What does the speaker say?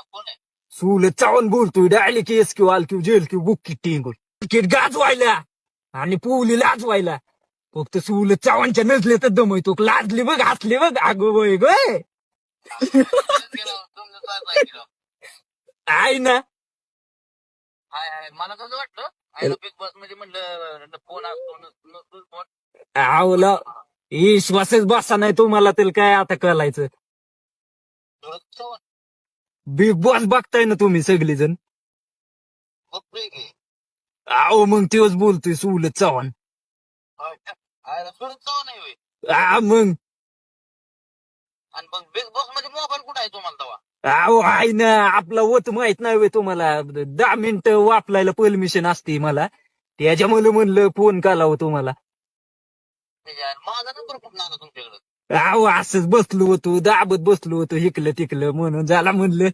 कोण आहे? सुलत चव्हाण बोलतोय. डायरेक्ट एस क्यू आल क्यू जेल क्यू बुक किटिंग क्रिकेट गाजवायला आणि पोहली लाजवायला. फक्त सुलत चव्हाणच्या नजले तर दम येतो. लाजली बघ, हसली बघ. अगो बाई गय तुमचं काय केलं? आहे ना. हाय हाय, मला कसं वाटलं आयला बिग बॉस मध्ये म्हणलं फोन असतो नसतो फोन. आवला विश्वासच बसा नाही तुम्हाला तर काय आता कळायचं. चव्हाण बिग बॉस बघताय ना तुम्ही सगळेजण. बघतोय की. आहो मग तेच बोलतोय सुलत चव्हाण. आयला सुरत चव्हाण आहे होय. मग आणि मग बिग बॉस मध्ये मोबाईल कुठं आहे तुम्हाला तेव्हा? अहो आहे ना. आपला वत माहित नाही होय तुम्हाला. 10 मिनिटं वापरायला परमिशन असते मला. त्याच्यामुळे म्हणलं फोन केला तुम्हाला. माझा नंबर कुठून आला तुमच्याकडे? अहो असंच बसलो होतो, दाबत बसलो होतो, हिकलं तिकलं म्हणून झाला म्हणलं